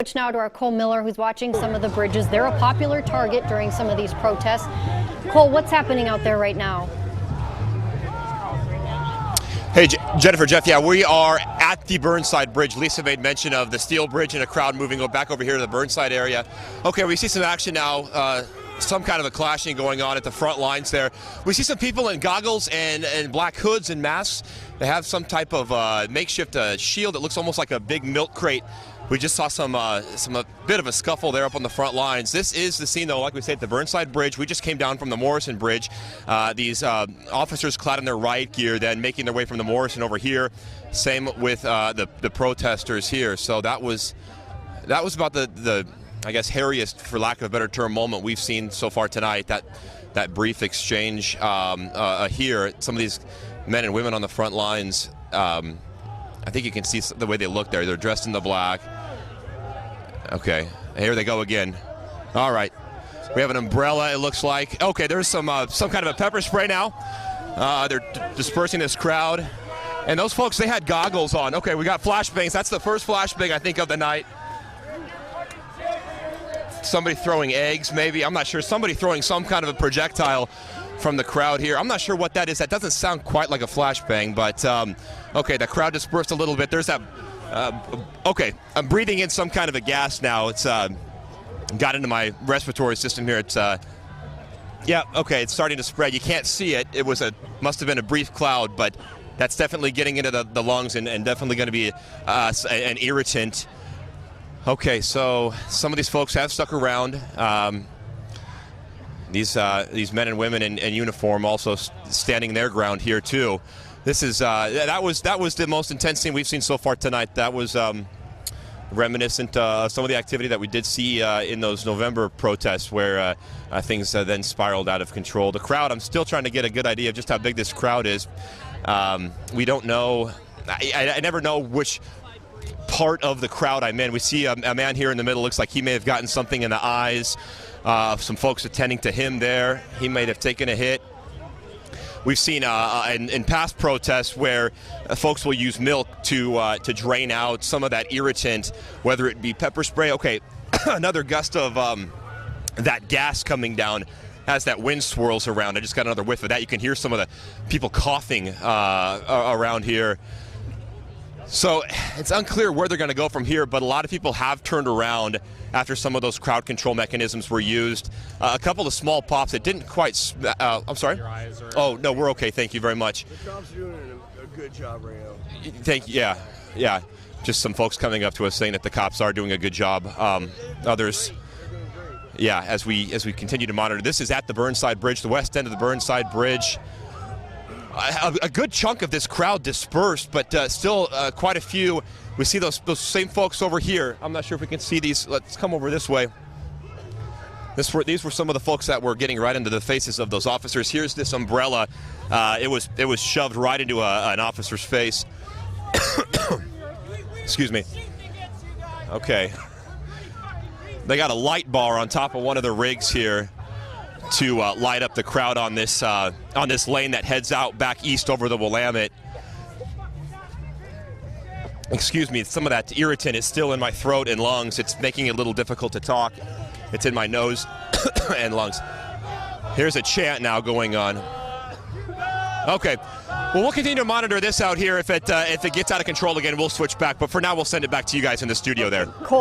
Switch now to our Cole Miller, who's watching some of the bridges. They're a popular target during some of these protests. Cole, what's happening out there right now? Hey, Jennifer, Jeff, yeah, we are at the Burnside Bridge. Lisa made mention of the steel bridge and a crowd moving back over here to the Burnside area. Okay, we see some action now, some kind of a clashing going on at the front lines there. We see some people in goggles and black hoods and masks. They have some type of makeshift shield that looks almost like a big milk crate. We just saw a bit of a scuffle there up on the front lines. This is the scene, though, like we said, at the Burnside Bridge. We just came down from the Morrison Bridge. These officers clad in their riot gear, then making their way from the Morrison over here. Same with the protesters here. So that was about the I guess hairiest, for lack of a better term, moment we've seen so far tonight. That brief exchange here. Some of these men and women on the front lines. I think you can see the way they look there. They're dressed in the black. Okay, here they go again. All right, we have an umbrella, it looks like. Okay, there's some kind of a pepper spray now. They're dispersing this crowd. And those folks, they had goggles on. Okay, we got flashbangs. That's the first flashbang, I think, of the night. Somebody throwing eggs, maybe. I'm not sure. Somebody throwing some kind of a projectile from the crowd here. I'm not sure what that is. That doesn't sound quite like a flashbang, but okay, the crowd dispersed a little bit. There's that. Okay, I'm breathing in some kind of a gas now. It's got into my respiratory system here. It's yeah, okay, it's starting to spread. You can't see it. It must have been a brief cloud, but that's definitely getting into the lungs and definitely going to be an irritant. Okay, so some of these folks have stuck around. These men and women in uniform also standing their ground here too. This is that was the most intense scene we've seen so far tonight. That was reminiscent of some of the activity that we did see in those November protests, where things then spiraled out of control. The crowd, I'm still trying to get a good idea of just how big this crowd is. We don't know. I never know which part of the crowd I'm in. We see a man here in the middle. Looks like he may have gotten something in the eyes. Some folks attending to him there. He may have taken a hit. We've seen in past protests where folks will use milk to drain out some of that irritant, whether it be pepper spray. Okay, another gust of that gas coming down as that wind swirls around. I just got another whiff of that. You can hear some of the people coughing around here. So it's unclear where they're going to go from here, but a lot of people have turned around after some of those crowd control mechanisms were used. A couple of small pops that didn't quite. I'm sorry? Oh, no, we're okay. Thank you very much. The cops are doing a good job right now. Thank you. Yeah. Just some folks coming up to us saying that the cops are doing a good job. Others, yeah, as we continue to monitor. This is at the Burnside Bridge, the west end of the Burnside Bridge. A good chunk of this crowd dispersed, but still quite a few. We see those same folks over here. I'm not sure if we can see these. Let's come over this way. These were some of the folks that were getting right into the faces of those officers. Here's this umbrella. It was shoved right into an officer's face. Excuse me. Okay. They got a light bar on top of one of the rigs here to light up the crowd on this lane that heads out back east over the Willamette. Excuse me, some of that irritant is still in my throat and lungs. It's making it a little difficult to talk. It's in my nose and lungs. Here's a chant now going on. Okay, well, we'll continue to monitor this out here. If it gets out of control again, we'll switch back. But for now, we'll send it back to you guys in the studio there. Cole.